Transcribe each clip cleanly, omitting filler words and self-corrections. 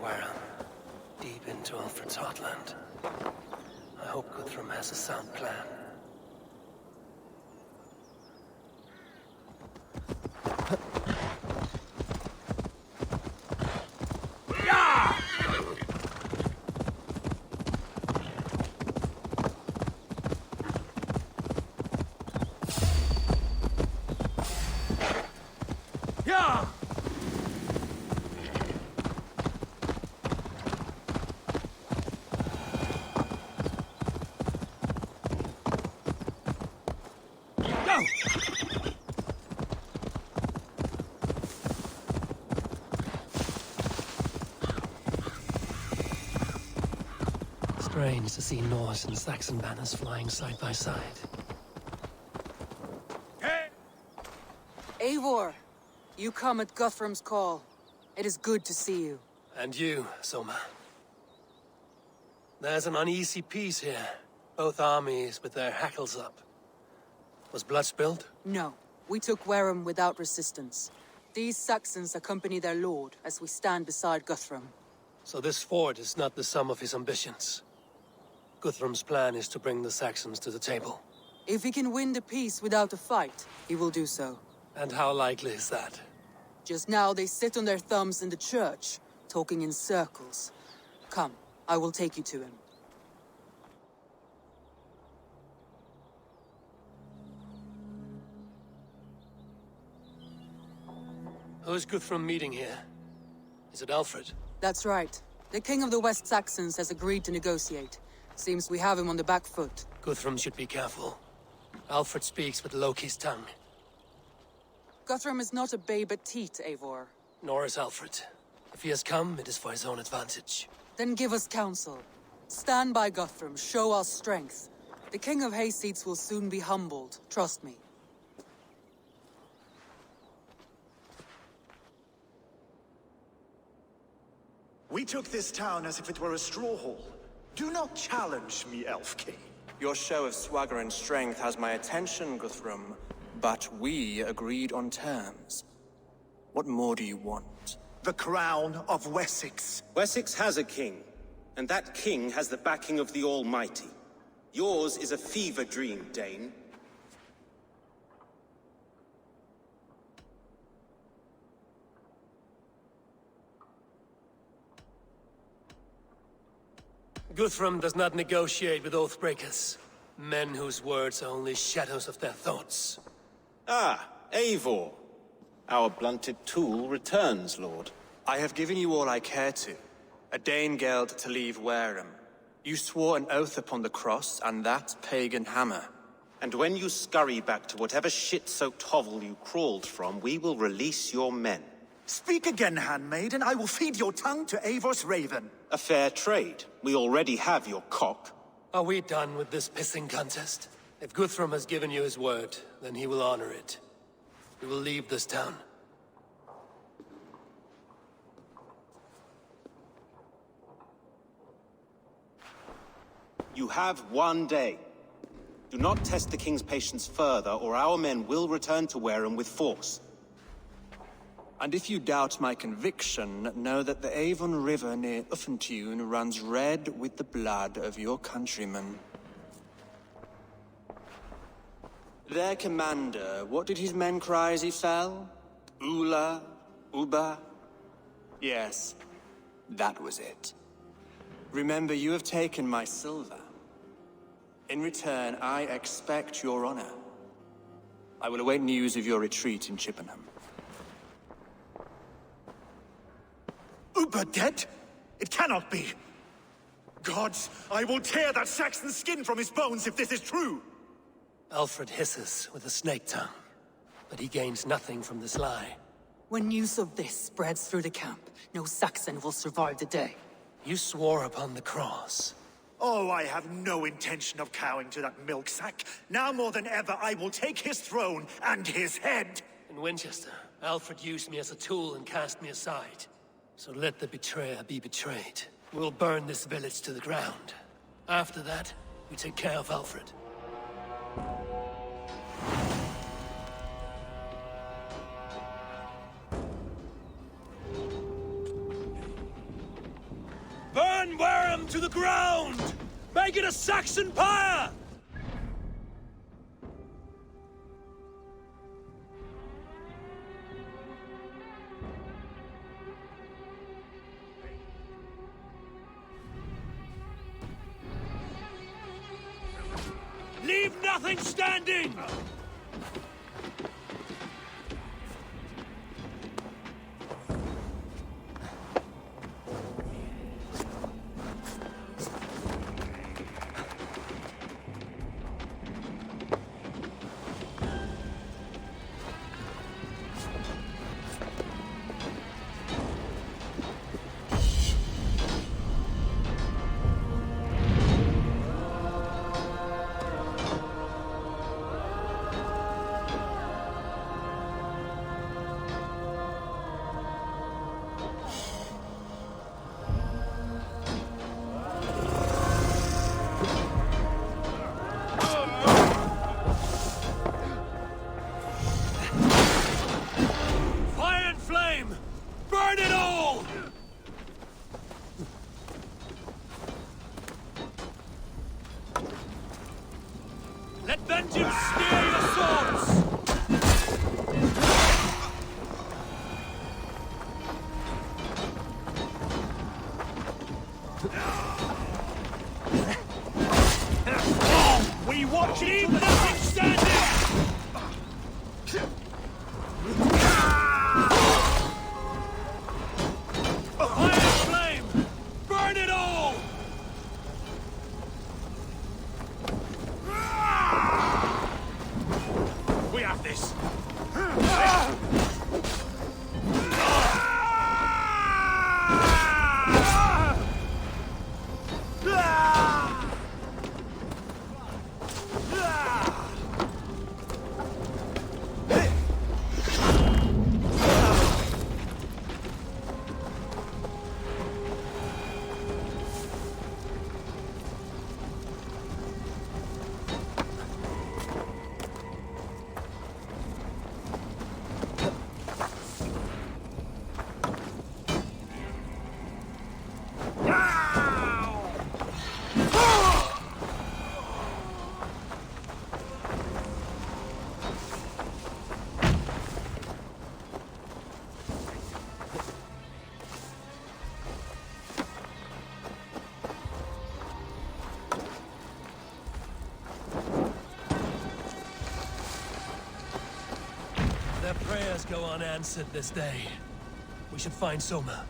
Wareham, deep into Alfred's heartland. I hope Guthrum has a sound plan. Strange to see Norse and Saxon banners flying side by side. Eivor, you come at Guthrum's call. It is good to see you. And you, Soma. There's an uneasy peace here. Both armies with their hackles up. Was blood spilled? No, we took Wareham without resistance. These Saxons accompany their lord as we stand beside Guthrum. So this fort is not the sum of his ambitions. Guthrum's plan is to bring the Saxons to the table. If he can win the peace without a fight, he will do so. And how likely is that? Just now they sit on their thumbs in the church, talking in circles. Come, I will take you to him. Who is Guthrum meeting here? Is it Alfred? That's right. The king of the West Saxons has agreed to negotiate. Seems we have him on the back foot. Guthrum should be careful. Alfred speaks with Loki's tongue. Guthrum is not a babe at teat, Eivor. Nor is Alfred. If he has come, it is for his own advantage. Then give us counsel. Stand by Guthrum, show our strength. The king of Hayseeds will soon be humbled, trust me. We took this town as if it were a straw hall. Do not challenge me, Elf King. Your show of swagger and strength has my attention, Guthrum. But we agreed on terms. What more do you want? The crown of Wessex. Wessex has a king, and that king has the backing of the Almighty. Yours is a fever dream, Dane. Guthrum does not negotiate with oathbreakers. Men whose words are only shadows of their thoughts. Ah, Eivor. Our blunted tool returns, Lord. I have given you all I care to. A Danegeld to leave Wareham. You swore an oath upon the cross, and that pagan hammer. And when you scurry back to whatever shit-soaked hovel you crawled from, we will release your men. Speak again, handmaid, and I will feed your tongue to Eivor's raven. A fair trade. We already have your cock. Are we done with this pissing contest? If Guthrum has given you his word, then he will honor it. We will leave this town. You have one day. Do not test the king's patience further, or our men will return to Wareham with force. And if you doubt my conviction, know that the Avon River near Uffentune runs red with the blood of your countrymen. Their commander, what did his men cry as he fell? Ula? Uba? Yes, that was it. Remember, you have taken my silver. In return, I expect your honor. I will await news of your retreat in Chippenham. Uber dead? It cannot be. Gods, I will tear that Saxon's skin from his bones if this is true. Alfred hisses with a snake tongue, but he gains nothing from this lie. When news of this spreads through the camp, no Saxon will survive the day. You swore upon the cross. Oh, I have no intention of cowing to that milksack. Now more than ever, I will take his throne and his head. In Winchester, Alfred used me as a tool and cast me aside. So let the betrayer be betrayed. We'll burn this village to the ground. After that, we take care of Alfred. Burn Wareham to the ground! Make it a Saxon pyre! Leave nothing standing! Burn it all! Let vengeance steer your swords! We watch it! Leave nothing standing! Their prayers go unanswered this day. We should find Soma.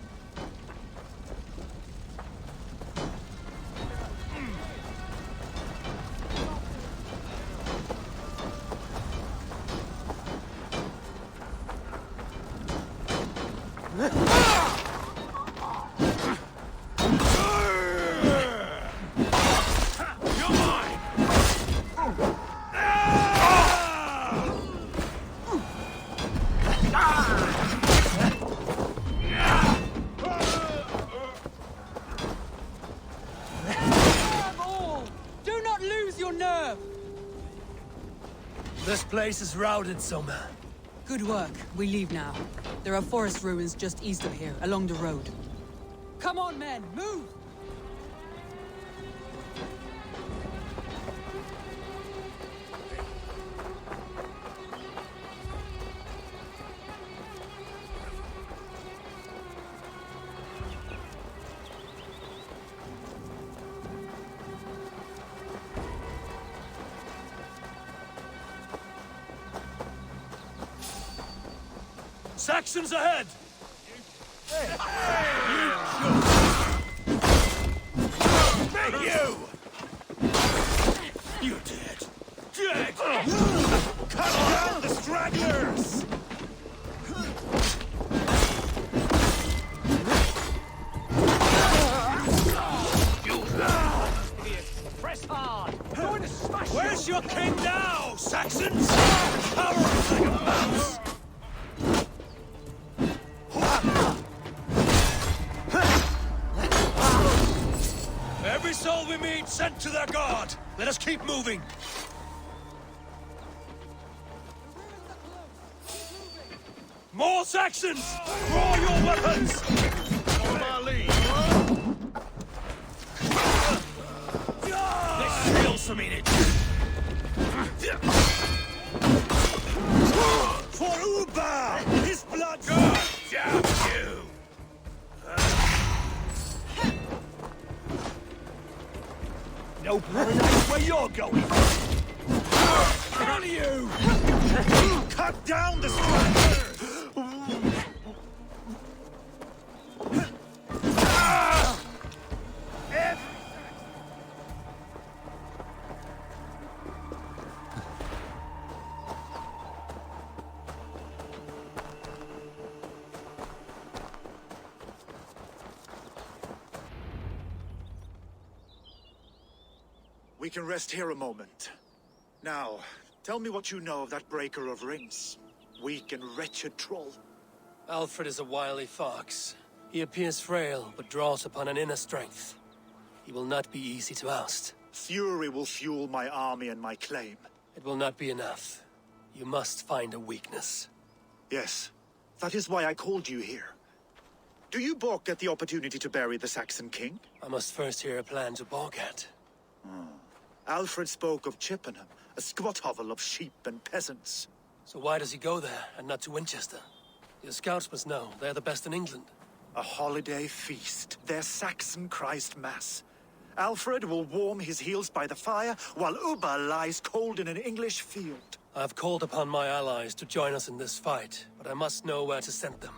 This place is routed, Soma. Good work. We leave now. There are forest ruins just east of here, along the road. Come on, men! Move! Saxons ahead! You! You're dead! Dead! Cut down the stragglers! Press hard! Going to smash you! Where's your king now, Saxons? Cowering like a mouse! Every soul we meet sent to their god! Let us keep moving! More Saxons! Draw your weapons! Follow my lead! No paradise where you're going! None of you! Cut down the stranger! We can rest here a moment. Now, tell me what you know of that breaker of rings. Weak and wretched troll. Alfred is a wily fox. He appears frail, but draws upon an inner strength. He will not be easy to oust. Fury will fuel my army and my claim. It will not be enough. You must find a weakness. Yes, that is why I called you here. Do you balk at the opportunity to bury the Saxon king? I must first hear a plan to balk at. Alfred spoke of Chippenham, a squat hovel of sheep and peasants. So why does he go there, and not to Winchester? Your scouts must know, they're the best in England. A holiday feast, their Saxon Christ Mass. Alfred will warm his heels by the fire, while Ubba lies cold in an English field. I've called upon my allies to join us in this fight, but I must know where to send them.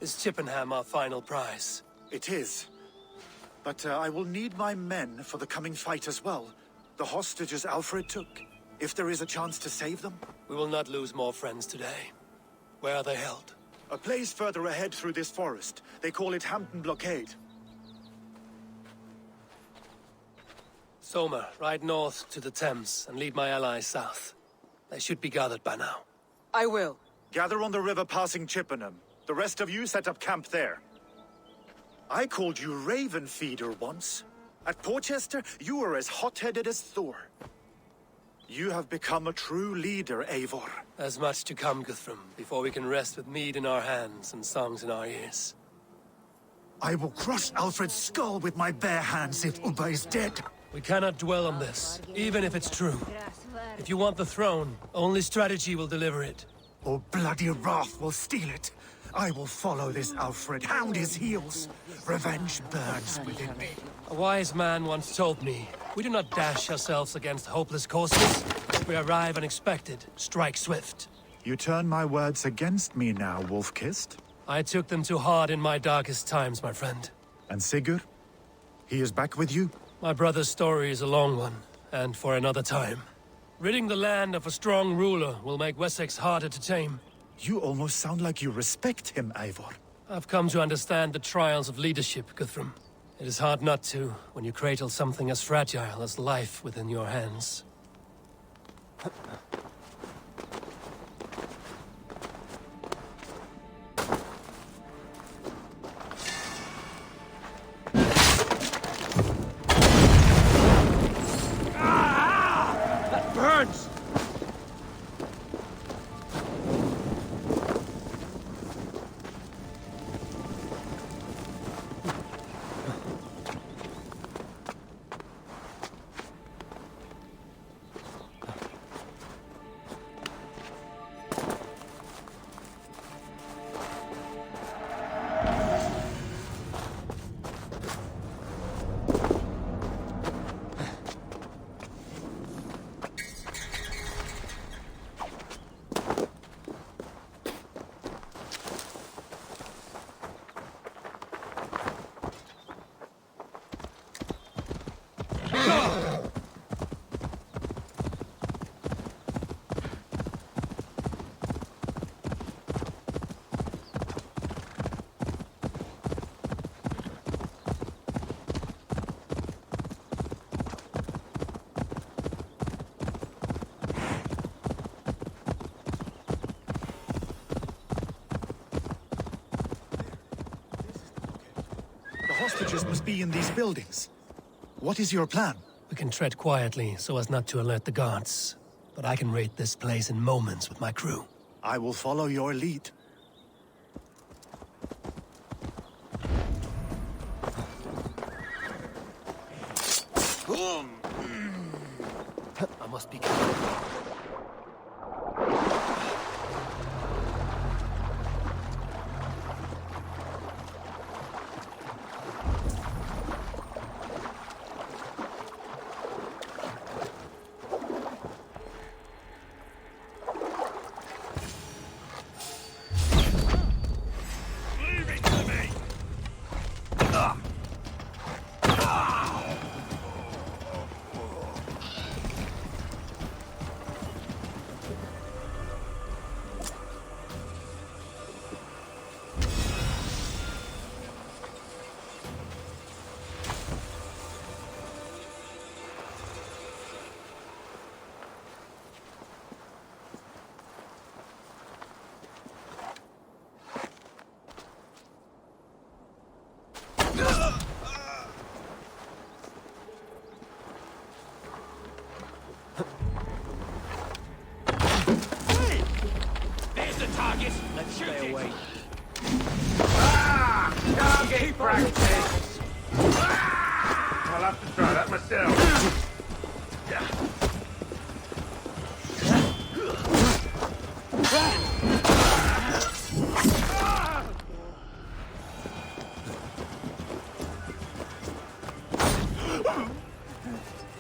Is Chippenham our final prize? It is. But I will need my men for the coming fight as well. The hostages Alfred took. If there is a chance to save them. We will not lose more friends today. Where are they held? A place further ahead through this forest. They call it Hampton Blockade. Soma, ride north to the Thames and lead my allies south. They should be gathered by now. I will. Gather on the river passing Chippenham. The rest of you set up camp there. I called you Raven Feeder once. At Porchester, you were as hot-headed as Thor. You have become a true leader, Eivor. There's much to come, Guthrum, before we can rest with mead in our hands and songs in our ears. I will crush Alfred's skull with my bare hands if Ubba is dead. We cannot dwell on this, even if it's true. If you want the throne, only strategy will deliver it. Or bloody wrath will steal it. I will follow this Alfred, hound his heels. Revenge burns within me. A wise man once told me, we do not dash ourselves against hopeless courses. If we arrive unexpected, strike swift. You turn my words against me now, Wolf-Kissed. I took them too hard in my darkest times, my friend. And Sigurd? He is back with you? My brother's story is a long one, and for another time. Ridding the land of a strong ruler will make Wessex harder to tame. You almost sound like you respect him, Eivor. I've come to understand the trials of leadership, Guthrum. It is hard not to, when you cradle something as fragile as life within your hands. That burns! Hostages must be in these buildings. What is your plan? We can tread quietly so as not to alert the guards. But I can raid this place in moments with my crew. I will follow your lead. I must be careful. have to try that myself.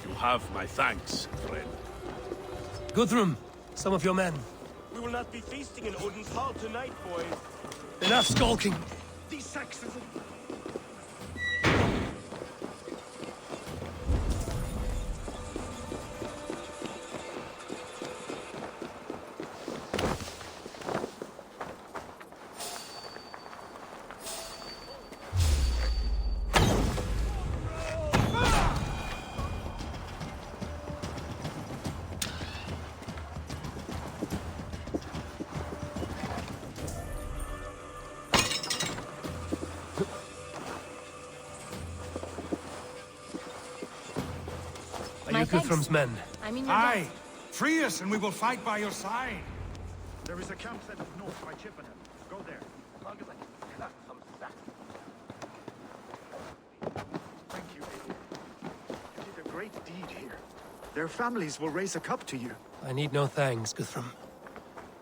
You have my thanks, friend. Guthrum, some of your men. We will not be feasting in Odin's hall tonight, boys. Enough skulking. These Saxons... Are you Guthrum's men? Aye! Free us and we will fight by your side! There is a camp set up north by Chippenham. Go there. Thank you, Abel. You did a great deed here. Their families will raise a cup to you. I need no thanks, Guthrum.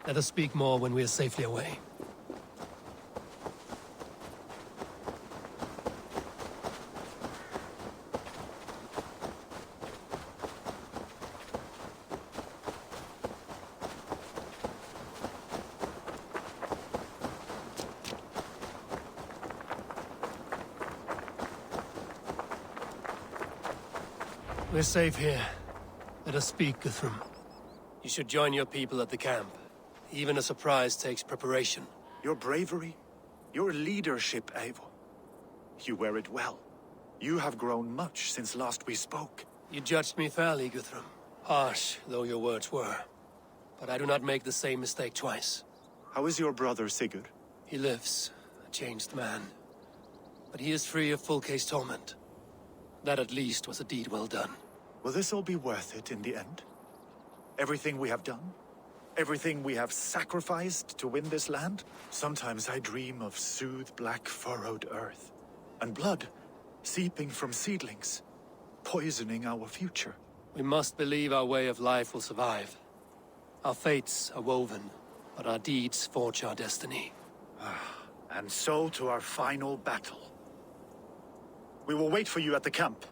Let us speak more when we are safely away. We're safe here. Let us speak, Guthrum. You should join your people at the camp. Even a surprise takes preparation. Your bravery, your leadership, Eivor. You wear it well. You have grown much since last we spoke. You judged me fairly, Guthrum. Harsh though your words were. But I do not make the same mistake twice. How is your brother, Sigurd? He lives, a changed man. But he is free of full case torment. That at least was a deed well done. Will this all be worth it in the end? Everything we have done? Everything we have sacrificed to win this land? Sometimes I dream of soothed black furrowed earth. And blood seeping from seedlings, poisoning our future. We must believe our way of life will survive. Our fates are woven, but our deeds forge our destiny. And so to our final battle. We will wait for you at the camp.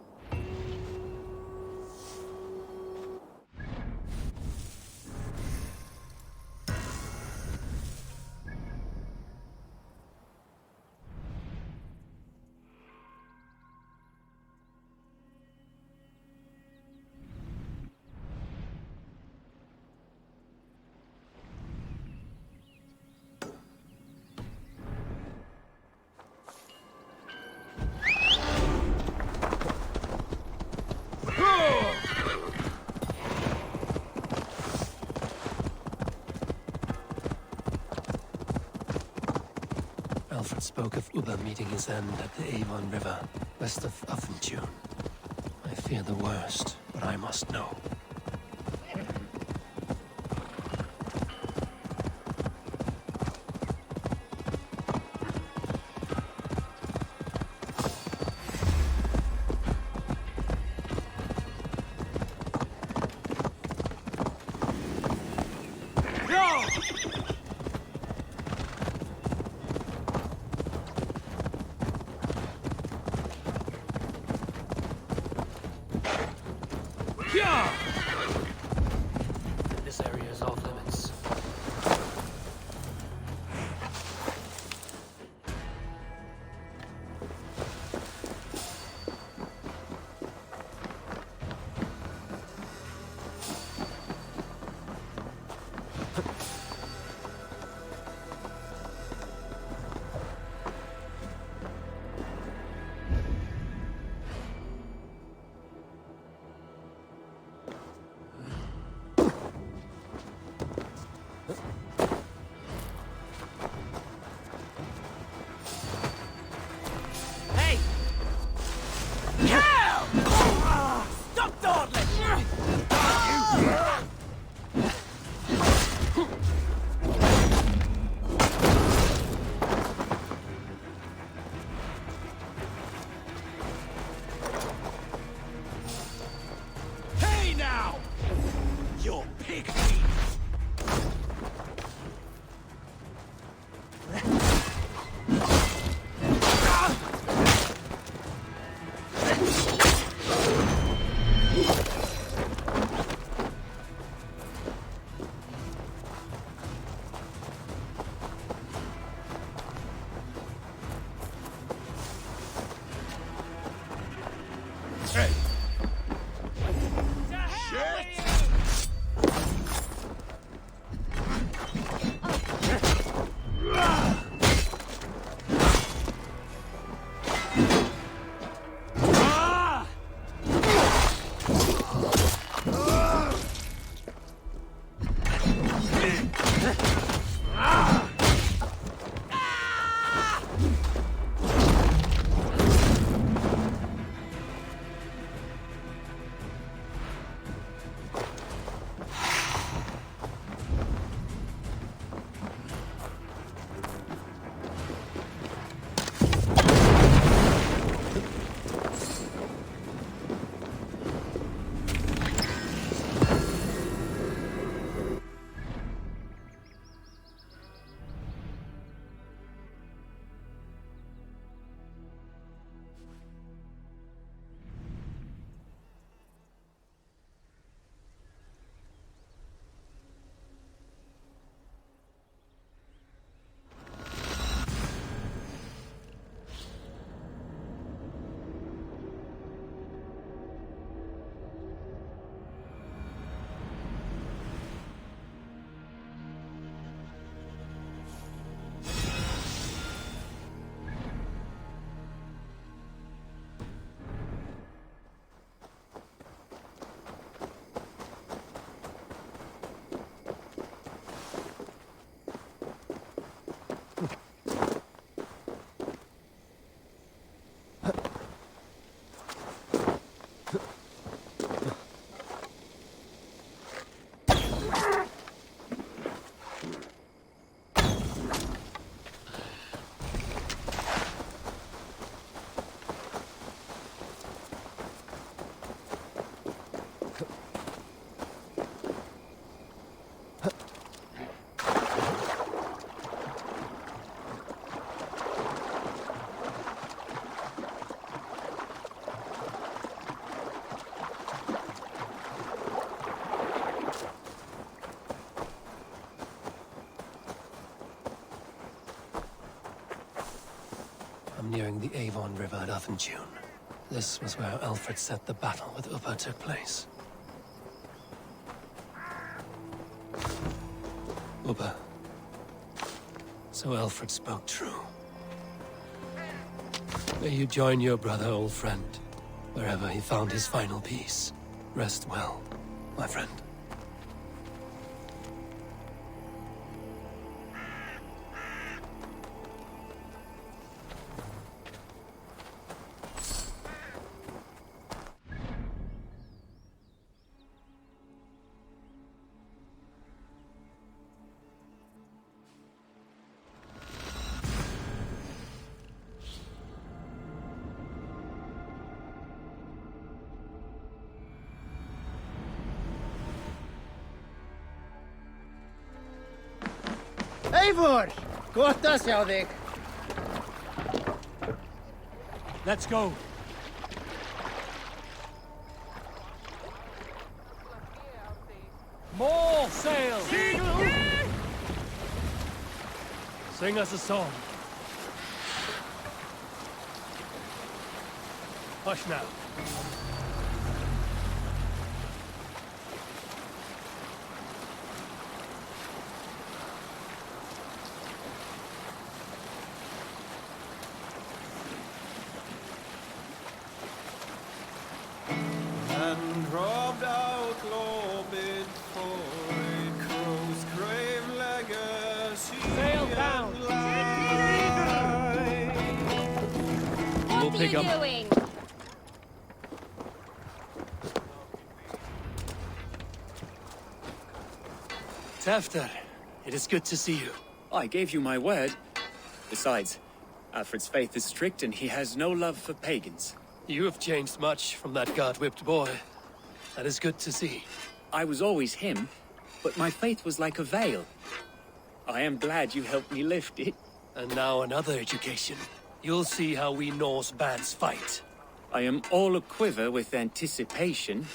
Alfred spoke of Ubba meeting his end at the Avon River, west of Uffentune. I fear the worst, but I must know. This area is off limits. Take me! I'm nearing the Avon River at Uthentune. This was where Alfred said the battle with Upa took place. Upa. So Alfred spoke true. May you join your brother, old friend, wherever he found his final peace. Rest well, my friend. Eivor! Gott að sjá þig. Let's go. More sail! Sing us a song. Hush now. And robbed out Lobid for a crow's grave legacy. Sail down! We'll What are pick you up. doing? Tafter, it is good to see you. I gave you my word. Besides, Alfred's faith is strict and he has no love for pagans. You have changed much from that god-whipped boy. That is good to see. I was always him, but my faith was like a veil. I am glad you helped me lift it. And now another education. You'll see how we Norse bands fight. I am all aquiver with anticipation.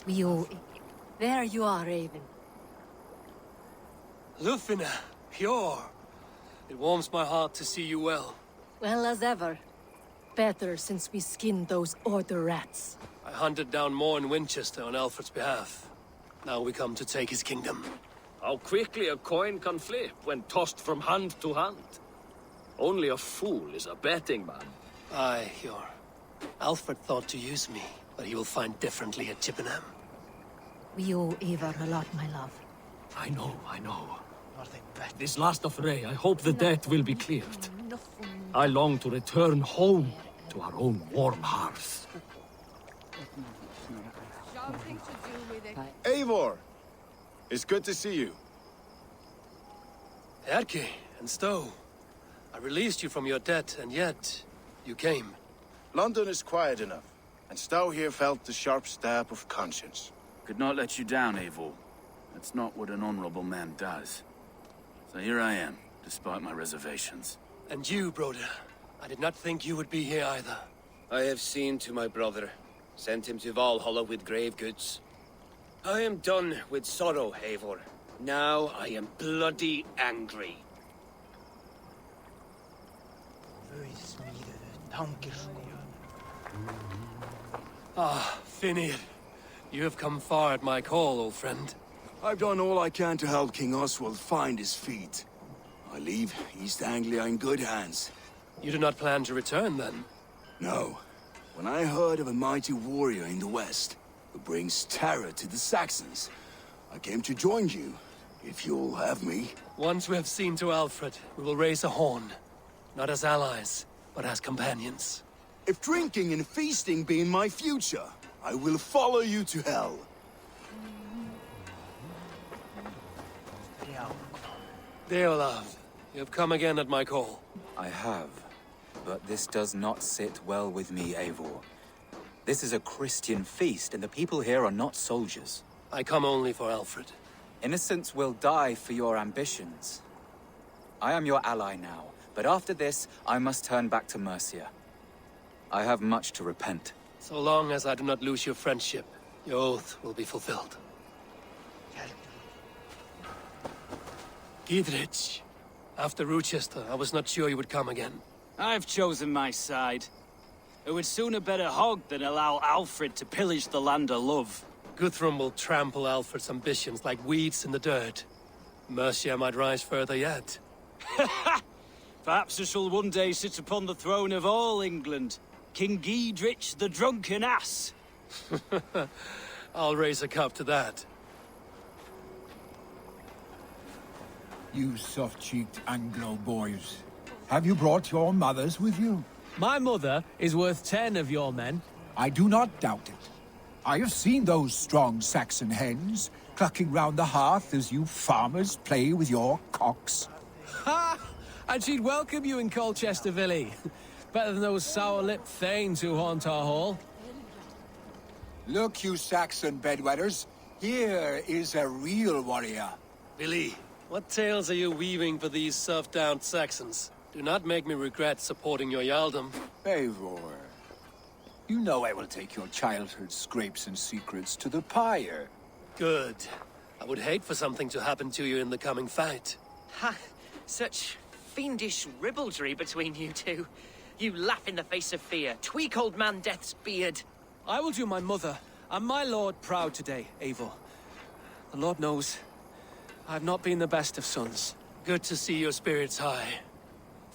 There you are, Raven. Lufina, pure. It warms my heart to see you well. Well as ever. Better since we skinned those Order rats. I hunted down more in Winchester on Alfred's behalf. Now we come to take his kingdom. How quickly a coin can flip when tossed from hand to hand. Only a fool is a betting man. Aye, Hjor. Alfred thought to use me, but he will find differently at Chippenham. We owe Eivor a lot, my love. I know. This last affray, I hope the debt will be cleared. I long to return home to our own warm hearth. Eivor! It's good to see you. Erke and Stowe. I released you from your debt, and yet you came. London is quiet enough, and Stowe here felt the sharp stab of conscience. Could not let you down, Eivor. That's not what an honorable man does. So here I am, despite my reservations. And you, Broder. I did not think you would be here either. I have seen to my brother. Sent him to Valhalla with grave goods. I am done with sorrow, Eivor. Now I am bloody angry. Ah, Finir. You have come far at my call, old friend. I've done all I can to help King Oswald find his feet. I leave East Anglia in good hands. You do not plan to return, then? No. When I heard of a mighty warrior in the west, who brings terror to the Saxons, I came to join you, if you'll have me. Once we have seen to Alfred, we will raise a horn. Not as allies, but as companions. If drinking and feasting be in my future, I will follow you to hell. Deolav, you have come again at my call. I have, but this does not sit well with me, Eivor. This is a Christian feast, and the people here are not soldiers. I come only for Alfred. Innocents will die for your ambitions. I am your ally now, but after this, I must turn back to Mercia. I have much to repent. So long as I do not lose your friendship, your oath will be fulfilled. Gidrich, after Rochester, I was not sure you would come again. I've chosen my side. It would sooner bet a hog than allow Alfred to pillage the land of love. Guthrum will trample Alfred's ambitions like weeds in the dirt. Mercia might rise further yet. Perhaps he shall one day sit upon the throne of all England. King Gidrich the drunken ass. I'll raise a cup to that. You soft-cheeked Anglo boys. Have you brought your mothers with you? My mother is worth 10 of your men. I do not doubt it. I have seen those strong Saxon hens clucking round the hearth as you farmers play with your cocks. Ha! And she'd welcome you in Colchester Villy. Better than those sour-lipped thanes who haunt our hall. Look, you Saxon bedwetters. Here is a real warrior. Billy, what tales are you weaving for these serf-downed Saxons? Do not make me regret supporting your Jarldom. Eivor, you know I will take your childhood scrapes and secrets to the pyre. Good. I would hate for something to happen to you in the coming fight. Ha! Such fiendish ribaldry between you two. You laugh in the face of fear. Tweak old man Death's beard. I will do my mother and my lord proud today, Eivor. The Lord knows, I have not been the best of sons. Good to see your spirits high.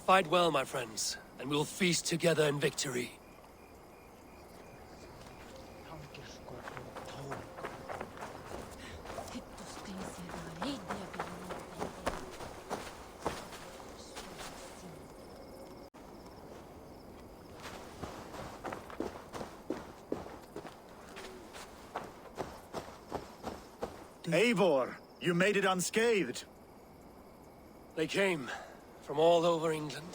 Fight well, my friends, and we'll feast together in victory. Eivor, you made it unscathed. They came from all over England.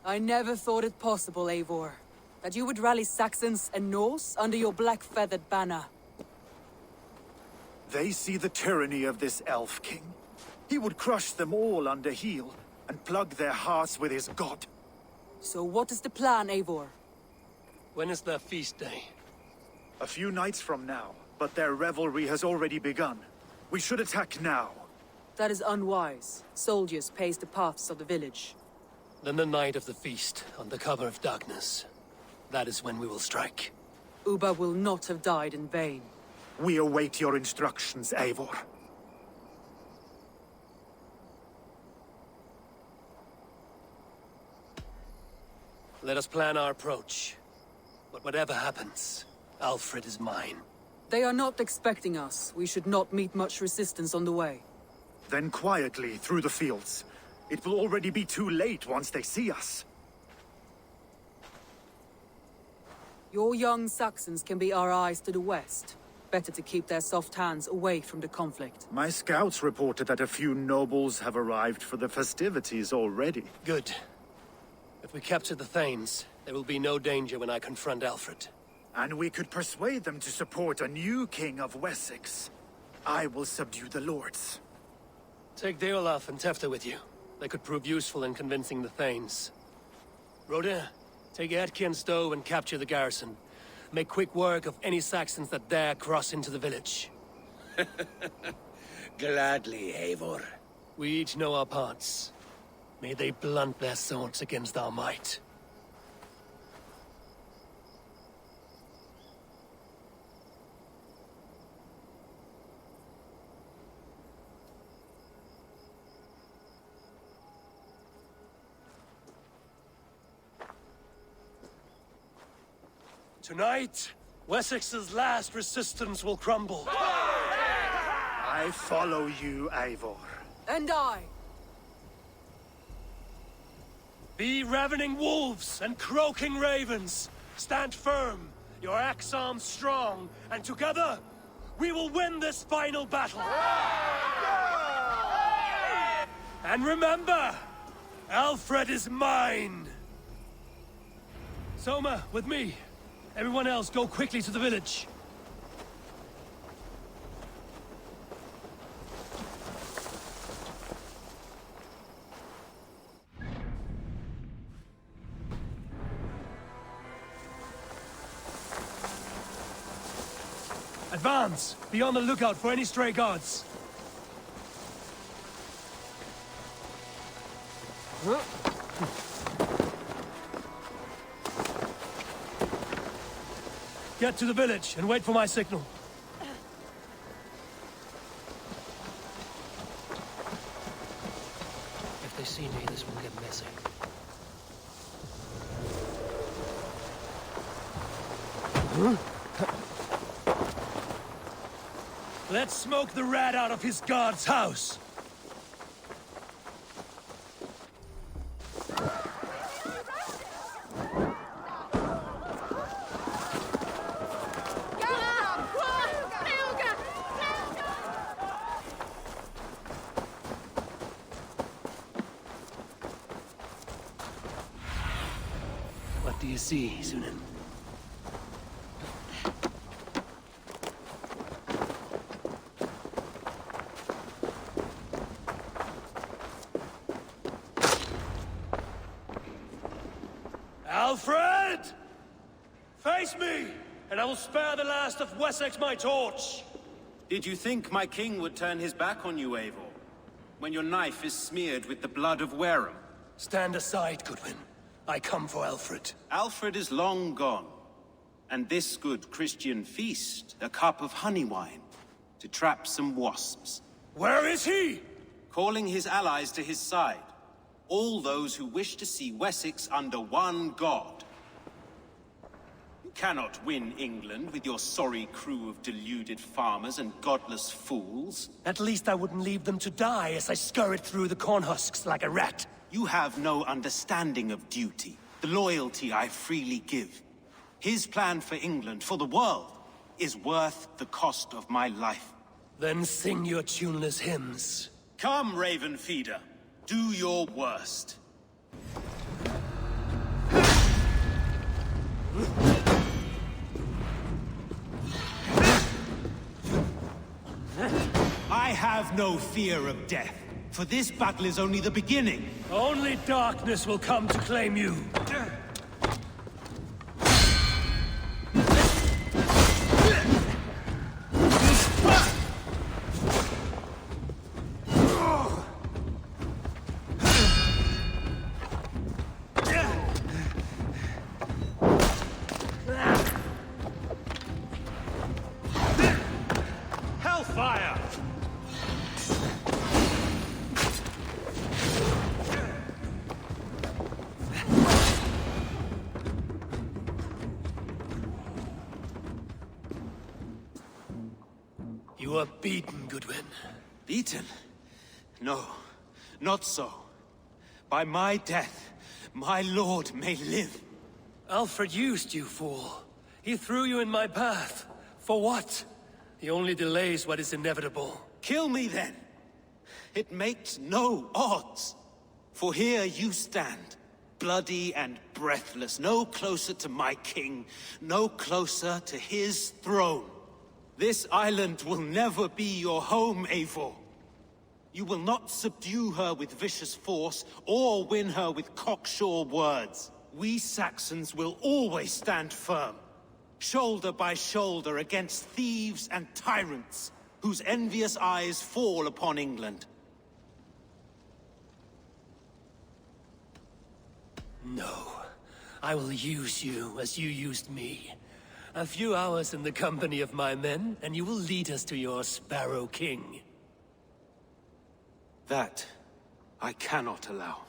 I never thought it possible, Eivor, that you would rally Saxons and Norse under your black-feathered banner. They see the tyranny of this elf king. He would crush them all under heel and plug their hearts with his god. So what is the plan, Eivor? When is their feast day? A few nights from now, but their revelry has already begun. We should attack now. That is unwise. Soldiers pace the paths of the village. Then the night of the feast, under cover of darkness. That is when we will strike. Uba will not have died in vain. We await your instructions, Eivor. Let us plan our approach. But whatever happens, Alfred is mine. They are not expecting us. We should not meet much resistance on the way. Then quietly through the fields. It will already be too late once they see us. Your young Saxons can be our eyes to the west. Better to keep their soft hands away from the conflict. My scouts reported that a few nobles have arrived for the festivities already. Good. If we capture the Thanes, there will be no danger when I confront Alfred. And we could persuade them to support a new king of Wessex. I will subdue the lords. Take Deolaf and Tefta with you. They could prove useful in convincing the Thanes. Rhoda, take Edki and Stowe and capture the garrison. Make quick work of any Saxons that dare cross into the village. Gladly, Eivor. We each know our parts. May they blunt their swords against our might. Tonight, Wessex's last resistance will crumble. I follow you, Eivor. And I. Be ravening wolves and croaking ravens. Stand firm, your axe arms strong, and together, we will win this final battle. And remember, Alfred is mine. Soma, with me. Everyone else, go quickly to the village. Advance! Be on the lookout for any stray guards. Get to the village and wait for my signal. If they see me, this will get messy. Let's smoke the rat out of his guard's house. What do you see, Sunan? Alfred! Face me, and I will spare the last of Wessex my torch! Did you think my king would turn his back on you, Eivor? When your knife is smeared with the blood of Wareham? Stand aside, Goodwin. I come for Alfred. Alfred is long gone. And this good Christian feast, a cup of honey wine, to trap some wasps. Where is he? Calling his allies to his side. All those who wish to see Wessex under one god. You cannot win England with your sorry crew of deluded farmers and godless fools. At least I wouldn't leave them to die as I scurried through the corn husks like a rat. You have no understanding of duty, the loyalty I freely give. His plan for England, for the world, is worth the cost of my life. Then sing your tuneless hymns. Come, Raven Feeder. Do your worst. I have no fear of death, for this battle is only the beginning. Only darkness will come to claim you. Hellfire! You are beaten, Goodwin. Beaten? No, not so. By my death, my lord may live. Alfred used you, fool. He threw you in my path. For what? He only delays what is inevitable. Kill me then. It makes no odds. For here you stand, bloody and breathless, no closer to my king, no closer to his throne. This island will never be your home, Eivor. You will not subdue her with vicious force, or win her with cocksure words. We Saxons will always stand firm, shoulder by shoulder against thieves and tyrants, whose envious eyes fall upon England. No. I will use you as you used me. A few hours in the company of my men, and you will lead us to your Sparrow King. That I cannot allow.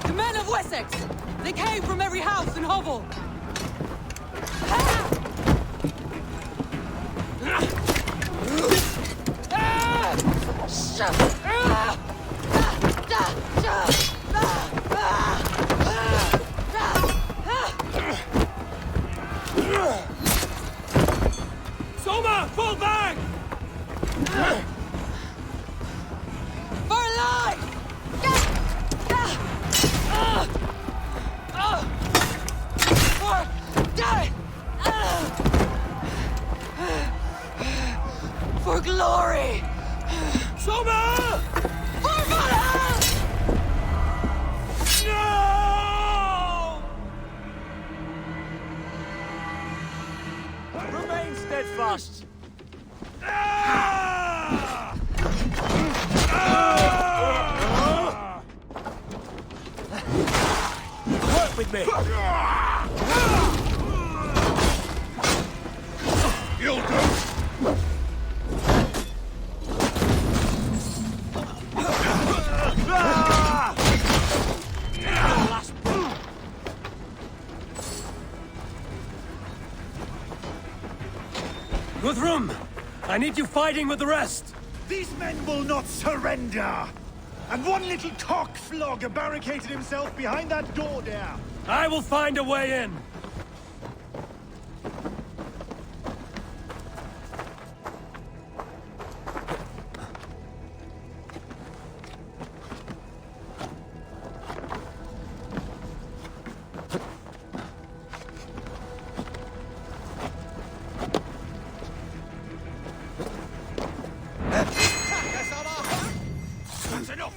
The men of Wessex! They came from every house and hovel! Soma, fall back! For life! For glory! Soma! For Valhalla! No! Remain steadfast! Work with me! You'll do! Guthrum! I need you fighting with the rest! These men will not surrender! And one little cockflogger barricaded himself behind that door there! I will find a way in! That's enough!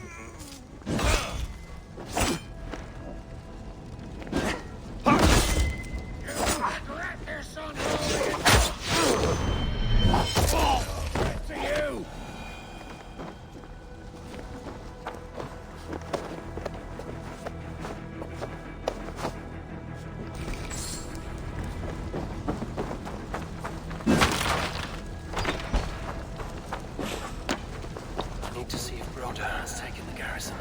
Need to see if Broder has taken the garrison.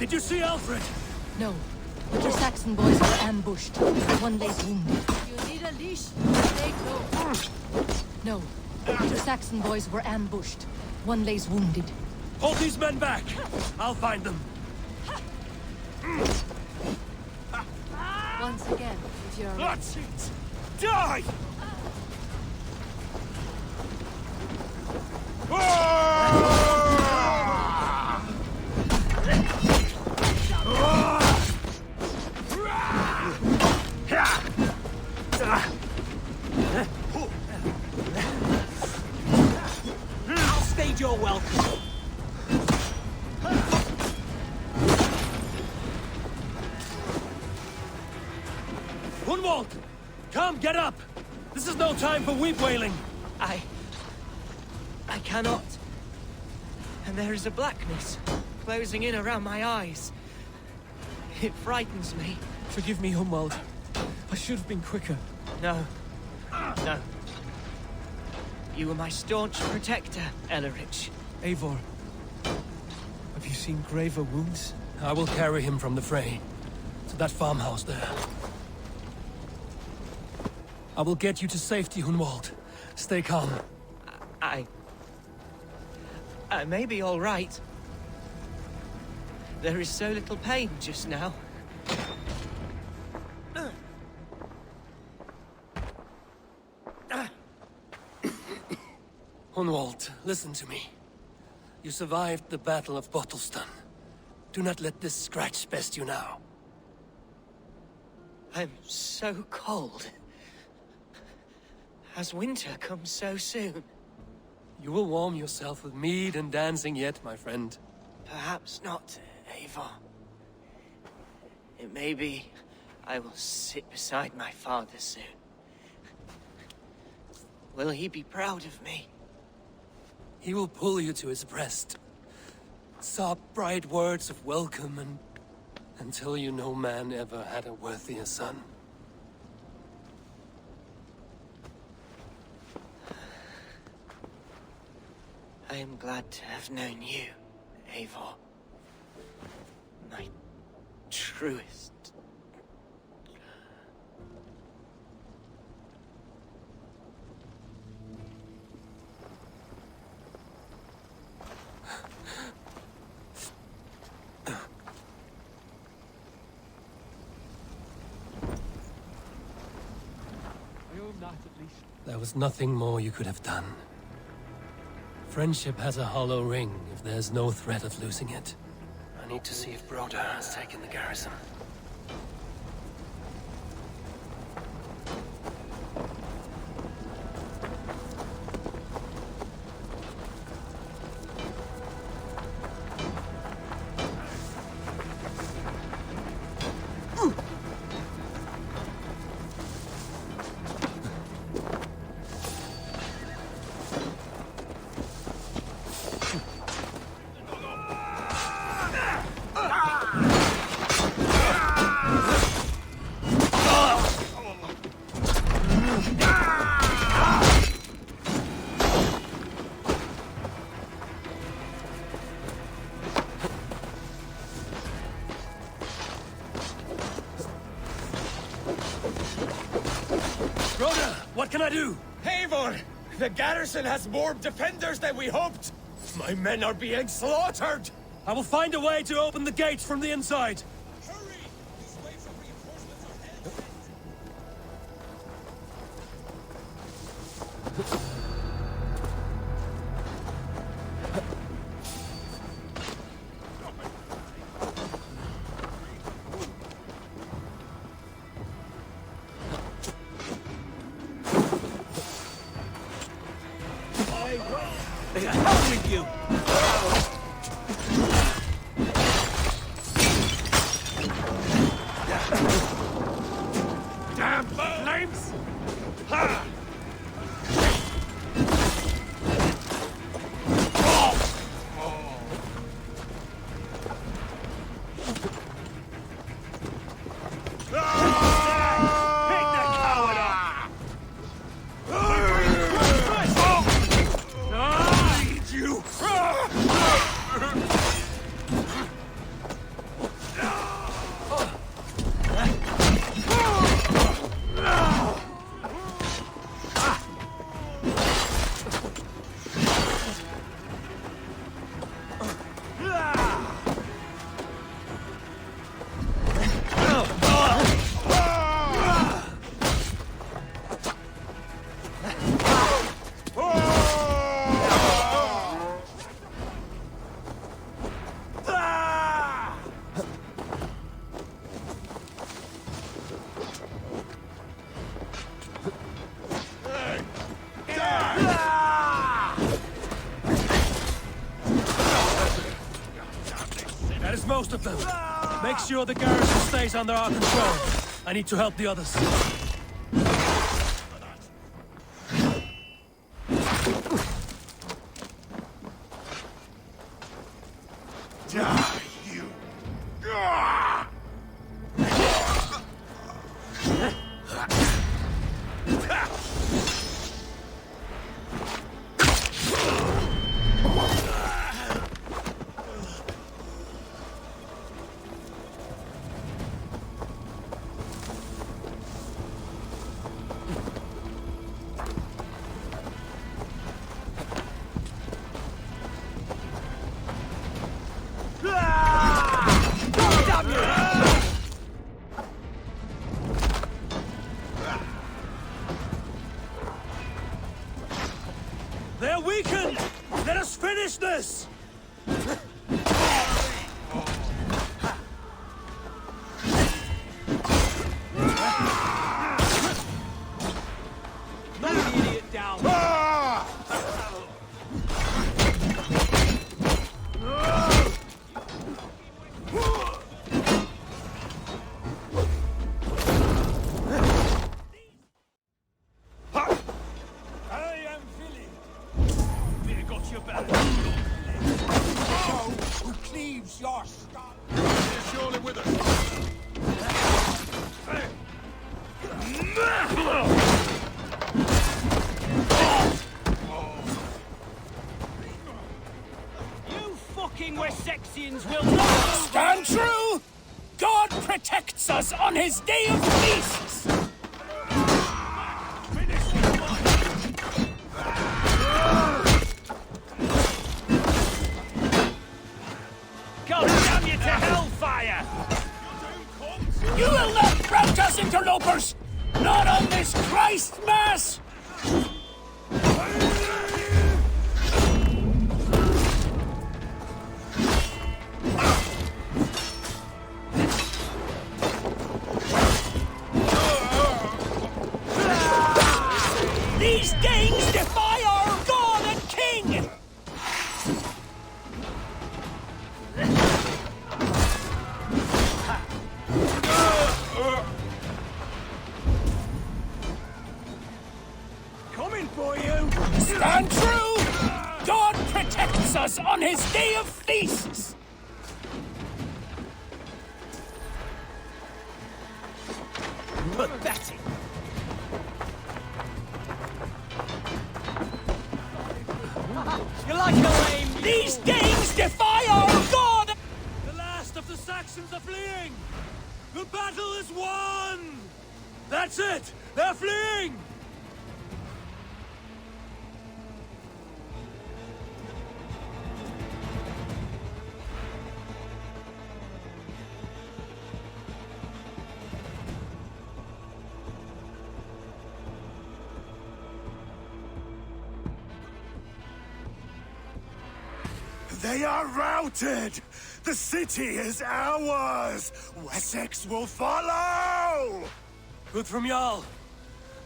Did you see Alfred? No, but your Saxon boys were ambushed. One lays wounded. You need a leash. Stay close. No, but your Saxon boys were ambushed. One lays wounded. Hold these men back! I'll find them. Once again, if you're... That's it! Die! I'll stage your welcome. Hunwald! Come, get up! This is no time for weep-wailing! I cannot. And there is a blackness closing in around my eyes. It frightens me. Forgive me, Hunwald. I should have been quicker. No. No. You were my staunch protector, Ellerich. Eivor, have you seen graver wounds? I will carry him from the fray to that farmhouse there. I will get you to safety, Hunwald. Stay calm. I may be all right. There is so little pain just now. Hunwald, listen to me. You survived the Battle of Bottleston. Do not let this scratch best you now. I'm so cold. Has winter come so soon? You will warm yourself with mead and dancing yet, my friend. Perhaps not, Eivor. It may be I will sit beside my father soon. Will he be proud of me? He will pull you to his breast. Sob bright words of welcome and... until you no man ever had a worthier son. I am glad to have known you, Eivor. My truest. There was nothing more you could have done. Friendship has a hollow ring if there's no threat of losing it. I need to see if Broder has taken the garrison. What can I do? Eivor! The garrison has more defenders than we hoped! My men are being slaughtered! I will find a way to open the gates from the inside! Hell with you! Damn flames! Ha! most of them. Make sure the garrison stays under our control. I need to help the others. Die, you! They're weakened! Let us finish this! Knock the idiot down! Who cleaves your skull? They're surely with us. You fucking Wessexians will not... Stand true! God protects us on his day of feasts! God damn you to hellfire! You will not rout us, interlopers! Not on this Christ Mass! These Danes defy our God and King! Coming for you! Stand true! God protects us on his day of feasts! Pathetic! You're like a lame... These Danes defy our God! The last of the Saxons are fleeing! The battle is won! That's it! They're fleeing! They are routed! The city is ours! Wessex will follow! Good from Jarl.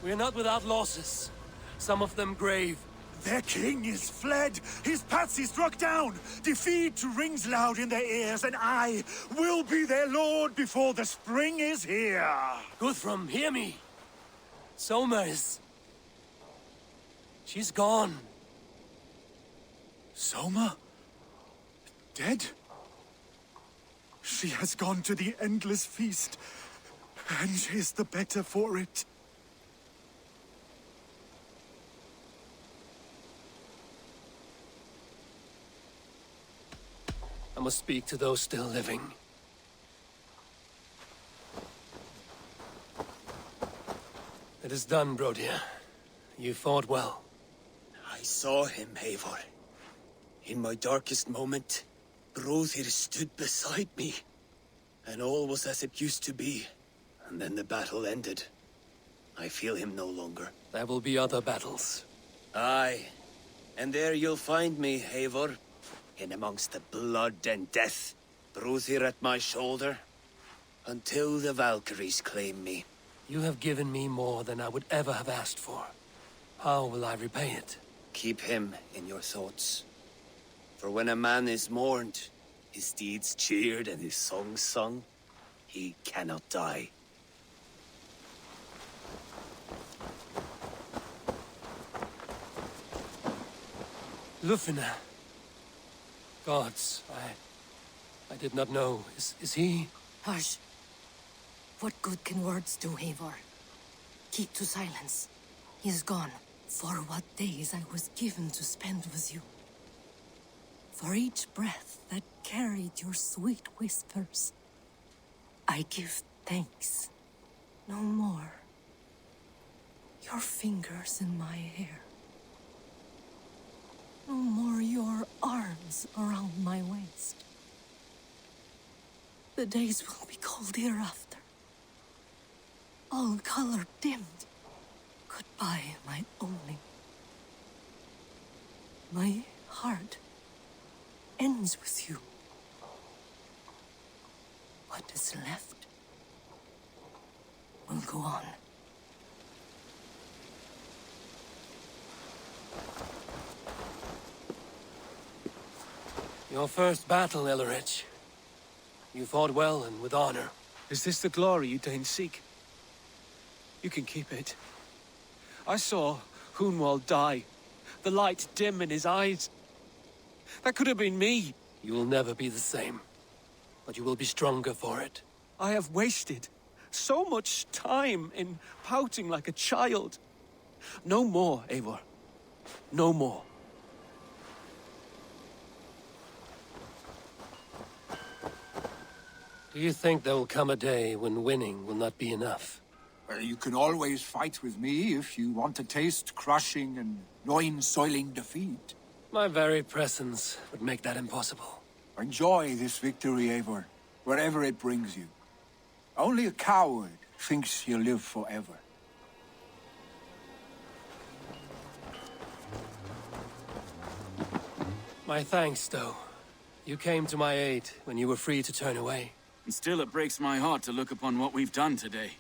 We are not without losses. Some of them grave. Their king is fled! His patsy struck down! Defeat rings loud in their ears, and I will be their lord before the spring is here! Guthrum, hear me! Soma is... She's gone. Soma? Dead? She has gone to the endless feast, and is the better for it. I must speak to those still living. It is done, Brodir. You fought well. I saw him, Eivor. In my darkest moment, Brothir stood beside me. And all was as it used to be. And then the battle ended. I feel him no longer. There will be other battles. Aye. And there you'll find me, Eivor. In amongst the blood and death. Brothir at my shoulder. Until the Valkyries claim me. You have given me more than I would ever have asked for. How will I repay it? Keep him in your thoughts. For when a man is mourned, his deeds cheered and his songs sung, he cannot die. Lufina. Gods, I did not know. Is he? Hush. What good can words do, Eivor? Keep to silence. He is gone. For what days I was given to spend with you. For each breath that carried your sweet whispers, I give thanks. No more. Your fingers in my hair. No more your arms around my waist. The days will be cold hereafter. All color dimmed. Goodbye, my only. My heart ends with you. What is left will go on. Your first battle, Ellerich. You fought well and with honor. Is this the glory you deign seek? You can keep it. I saw Hunwald die. The light dim in his eyes. That could have been me. You will never be the same. But you will be stronger for it. I have wasted so much time in pouting like a child. No more, Eivor. No more. Do you think there will come a day when winning will not be enough? Well, you can always fight with me if you want to taste crushing and loin-soiling defeat. My very presence would make that impossible. Enjoy this victory, Eivor, wherever it brings you. Only a coward thinks he'll live forever. My thanks, though. You came to my aid when you were free to turn away. And still it breaks my heart to look upon what we've done today.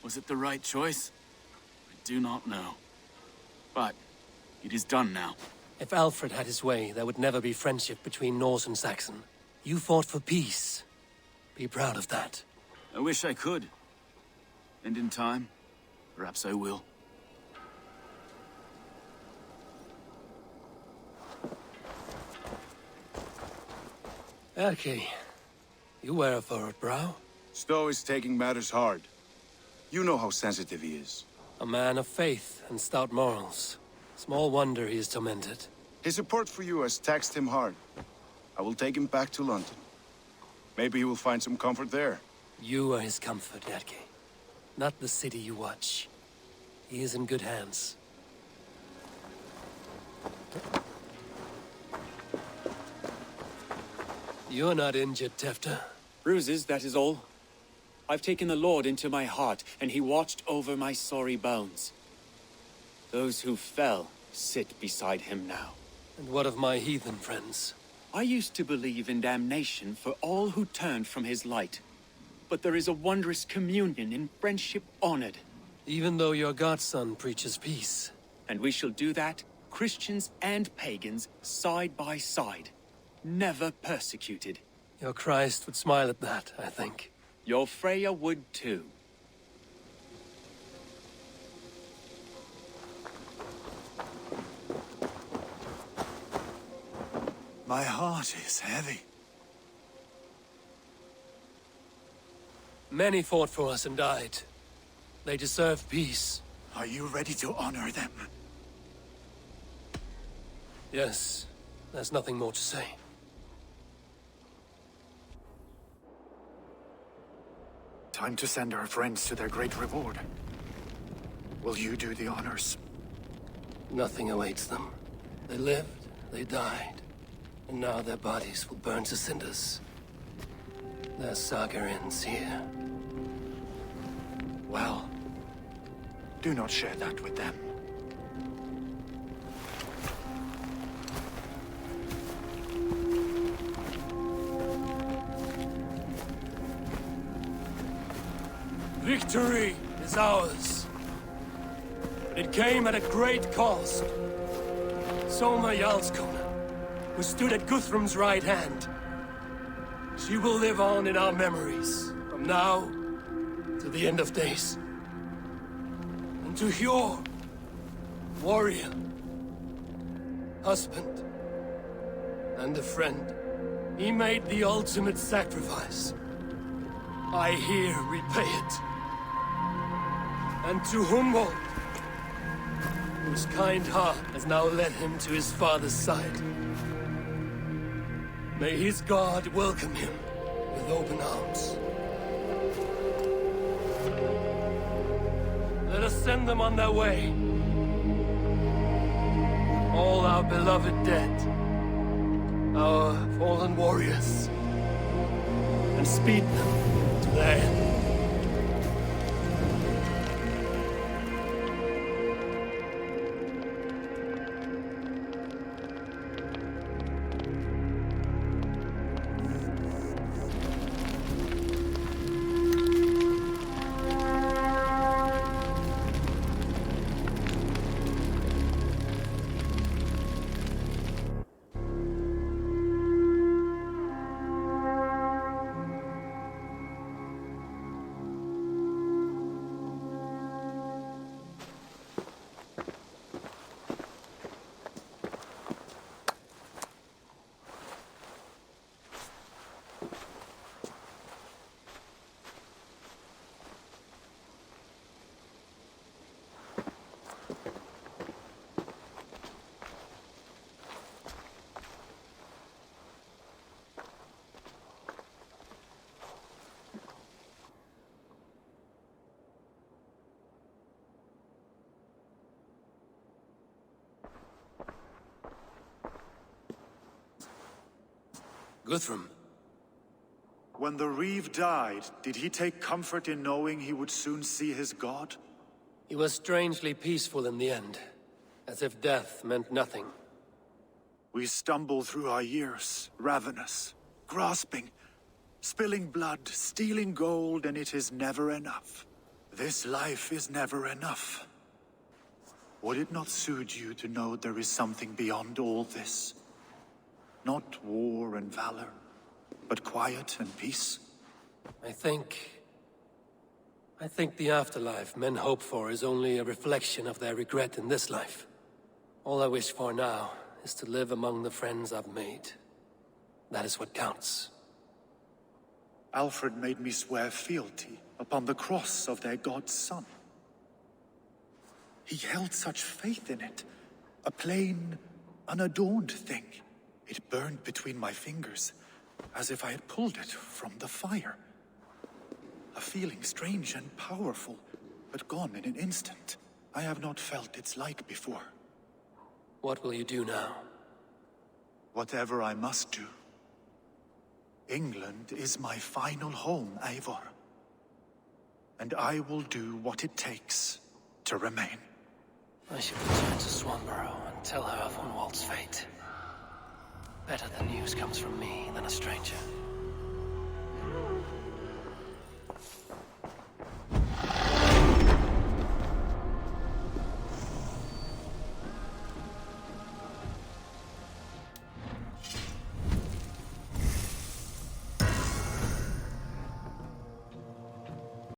Was it the right choice? I do not know. But it is done now. If Alfred had his way, there would never be friendship between Norse and Saxon. You fought for peace. Be proud of that. I wish I could. And in time, perhaps I will. Erki, you wear a furrowed brow. Stowe is taking matters hard. You know how sensitive he is. A man of faith and stout morals. Small wonder he is tormented. His support for you has taxed him hard. I will take him back to London. Maybe he will find some comfort there. You are his comfort, Erki. Not the city you watch. He is in good hands. You're not injured, Tefta. Bruises, that is all. I've taken the Lord into my heart, and he watched over my sorry bones. Those who fell sit beside him now. And what of my heathen friends? I used to believe in damnation for all who turned from his light. But there is a wondrous communion in friendship honored. Even though your godson preaches peace. And we shall do that, Christians and pagans, side by side. Never persecuted. Your Christ would smile at that, I think. Your Freya would too. My heart is heavy. Many fought for us and died. They deserve peace. Are you ready to honor them? Yes. There's nothing more to say. Time to send our friends to their great reward. Will you do the honors? Nothing awaits them. They lived, they died, and now their bodies will burn to cinders. Their saga ends here. Well, do not share that with them. Victory is ours. But it came at a great cost. Soma Jarlskona, who stood at Guthrum's right hand, She will live on in our memories, from now to the end of days. And to Hjor, warrior, husband, and a friend, he made the ultimate sacrifice. I here repay it. And to Humboldt, whose kind heart has now led him to his father's side. May his God welcome him with open arms. Let us send them on their way. All our beloved dead, our fallen warriors, and speed them to their end. Guthrum. When the Reeve died, did he take comfort in knowing he would soon see his god? He was strangely peaceful in the end, as if death meant nothing. We stumble through our years, ravenous, grasping, spilling blood, stealing gold, and it is never enough. This life is never enough. Would it not suit you to know there is something beyond all this? Not war and valor, but quiet and peace? I think the afterlife men hope for is only a reflection of their regret in this life. All I wish for now is to live among the friends I've made. That is what counts. Alfred made me swear fealty upon the cross of their god's son. He held such faith in it, a plain, unadorned thing. It burned between my fingers, as if I had pulled it from the fire. A feeling strange and powerful, but gone in an instant. I have not felt its like before. What will you do now? Whatever I must do. England is my final home, Eivor. And I will do what it takes to remain. I should return to Swanborough and tell her of Hunwald's fate. Better the news comes from me than a stranger.